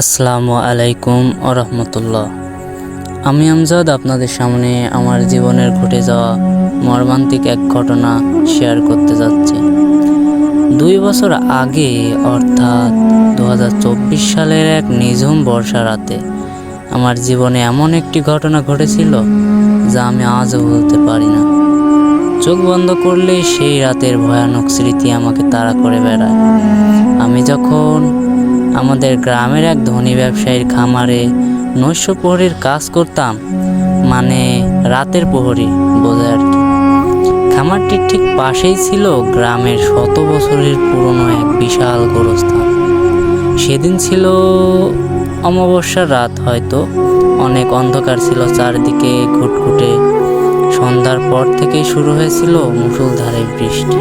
আসসালামু আলাইকুম রহমতুল্লাহ। আমি আমজাদ আপনাদের সামনে আমার জীবনের ঘটে যাওয়া মর্মান্তিক এক ঘটনা শেয়ার করতে যাচ্ছি। 2 বছর আগে অর্থাৎ 2024 সালের এক নিঝুম বর্ষা রাতে আমার জীবনে এমন একটি ঘটনা ঘটেছিল যা আমি আজও ভুলতে পারি না। চোখ বন্ধ করলেই সেই রাতের ভয়ানক স্মৃতি আমাকে তাড়া করে বেড়ায়। আমি যখন আমাদের গ্রামের এক ধনী ব্যবসায়ীর খামারে নৈশ প্রহরীর কাজ করতাম, মানে রাতের প্রহরী বোঝায় আর কি। খামারটির ঠিক পাশেই ছিল গ্রামের 100 বছরের পুরনো এক বিশাল গোরস্থান। সেদিন ছিল অমাবস্যার রাত, হয়তো অনেক অন্ধকার ছিল চারদিকে ঘুটঘুটে। সন্ধ্যার পর থেকেই শুরু হয়েছিল মুষলধারে বৃষ্টি।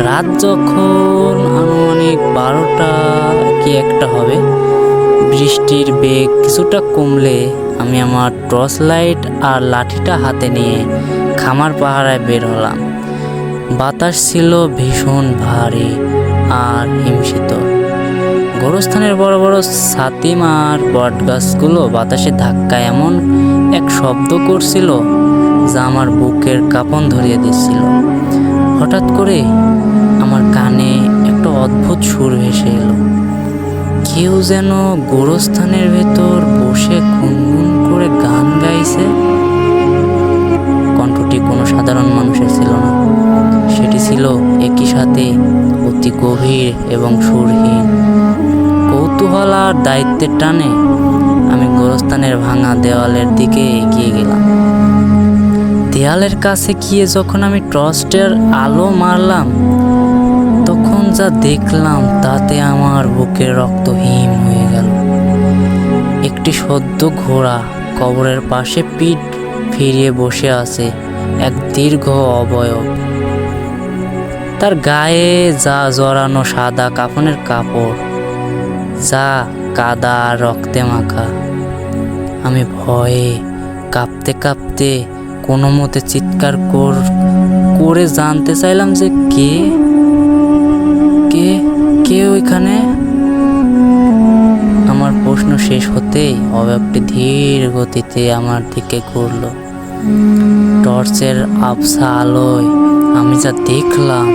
রাত যখন আনুমানিক 12টা কি 1টা হবে, বৃষ্টির বেগ কিছুটা কমলে আমি আমার টর্চ লাইট আর লাঠিটা হাতে নিয়ে খামার পাহারায় বের হলাম। বাতাস ছিল ভীষণ ভারী আর হিমশীতল। গোরস্থানের বড় বড় ছাতিম আর বটগাছগুলো বাতাসে ধাক্কায় এমন এক শব্দ করছিল যা আমার বুকের কাঁপন ধরিয়ে দিচ্ছিল। হঠাৎ করে আমার কানে একটা অদ্ভুত সুর ভেসে এলো। কেউ যেন গোরস্থানের ভেতর বসে গুনগুন করে গান গাইছে। কণ্ঠটি কোনো সাধারণ মানুষের ছিল না, সেটি ছিল একই সাথে অতি গভীর এবং সুরহীন। কৌতূহল আর দায়িত্বের টানে আমি গোরস্থানের ভাঙা দেওয়ালের দিকে এগিয়ে গেলাম। দেয়ালের কাছে গিয়ে যখন আমি টর্চের আলো মারলাম, তখন যা দেখলাম তাতে আমার বুকের রক্ত হিম হয়ে গেল। একটি সদ্য ঘোড়া কবরের পাশে পিঠ ফিরিয়ে বসে আছে, এক দীর্ঘ অবয়ব। তার গায়ে যা জড়ানো সাদা কাফনের কাপড়, যা কাদা আর রক্তে মাখা। আমি ভয়ে কাঁপতে কাঁপতে কোনো মতে চিৎকার করে জানতে চাইলাম যে কে কে কে ওইখানে। আমার প্রশ্ন শেষ হতেই অবয়বটি ধীর গতিতে আমার দিকে ঘুরল। টর্চের আবছা আলোয় আমি যা দেখলাম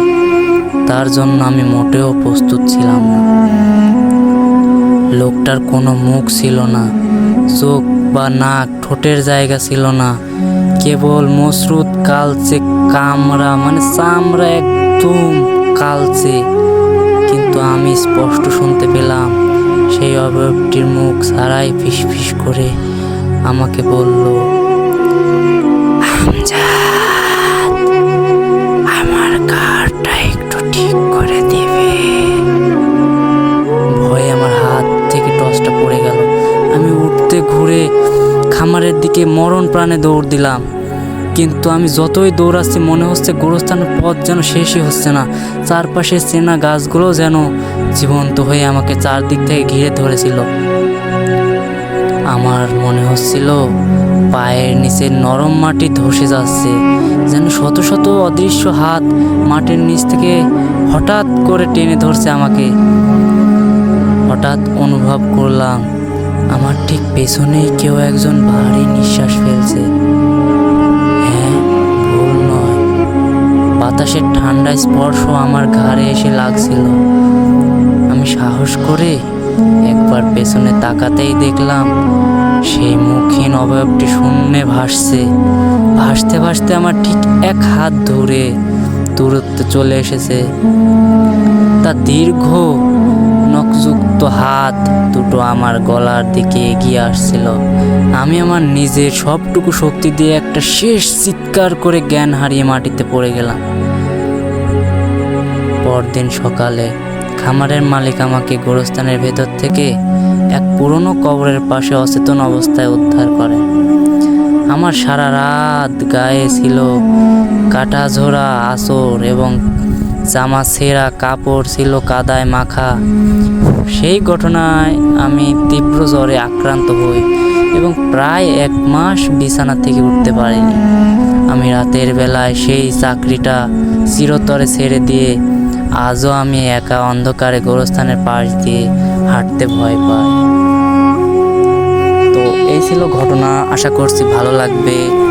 তার জন্য আমি মোটেও প্রস্তুত ছিলাম না। লোকটার কোনো মুখ ছিল না, চোখ বা নাক ঠোঁটের জায়গা ছিল না, কেবল মসৃণ কালচে কামড়া, মানে চামড়া একদম কালচে। কিন্তু আমি স্পষ্ট শুনতে পেলাম সেই অবয়বটির মুখ ছাড়াই ফিসফিস করে আমাকে বলল, আমজাদ, আমার ঘাড়টা একটু ঠিক করে দেবে। ভয়ে আমার হাত থেকে টর্চটা পড়ে গেল। আমি উঠতে ঘুরে খামারের দিকে মরণ প্রাণে দৌড় দিলাম। কিন্তু আমি যতই দৌড়াচ্ছি মনে হচ্ছে গোরস্থানের পথ যেন শেষই হচ্ছে না। চারপাশে চেনা গাছগুলো যেন জীবন্ত হয়ে আমাকে চারদিক থেকে ঘিরে ধরেছিল। আমার মনে হচ্ছিল পায়ের নিচে নরম মাটি ধসে যাচ্ছে, যেন শত শত অদৃশ্য হাত মাটির নিচ থেকে হঠাৎ করে টেনে ধরছে আমাকে। হঠাৎ অনুভব করলাম আমার ঠিক পেছনেই কেউ একজন ভারী নিঃশ্বাস ফেলছে। বাতাসের ঠান্ডা স্পর্শ আমার ঘাড়ে এসে লাগছিল। আমি সাহস করে একবার পেছনে তাকাতেই দেখলাম সেই মুখহীন অবয়বটি শূন্যে ভাসছে। ভাসতে ভাসতে আমার ঠিক 1 হাত দূরত্বে চলে এসেছে। তার দীর্ঘ নখযুক্ত হাত দুটো আমার গলার দিকে এগিয়ে আসছিল। আমি আমার নিজের সবটুকু শক্তি দিয়ে একটা শেষ চিৎকার করে জ্ঞান হারিয়ে মাটিতে পড়ে গেলাম। পরদিন সকালে খামারের মালিক আমাকে গোরস্থানের ভেতর থেকে এক পুরনো কবরের পাশে অচেতন অবস্থায় উদ্ধার করে। আমার সারা রাত গায়ে ছিল কাটাঝোড়া আঁচড় এবং জামা ছেঁড়া কাপড় ছিল কাদায় মাখা। সেই ঘটনায় আমি তীব্র জ্বরে আক্রান্ত হই এবং প্রায় 1 মাস বিছানা থেকে উঠতে পারিনি। আমি রাতের বেলায় সেই চাকরিটা চিরতরে ছেড়ে দিয়ে আজও আমি একা অন্ধকারে গোরস্থানের পাশ দিয়ে হাঁটতে ভয় পায়। তো এই ছিল ঘটনা, আশা করছি ভালো লাগবে।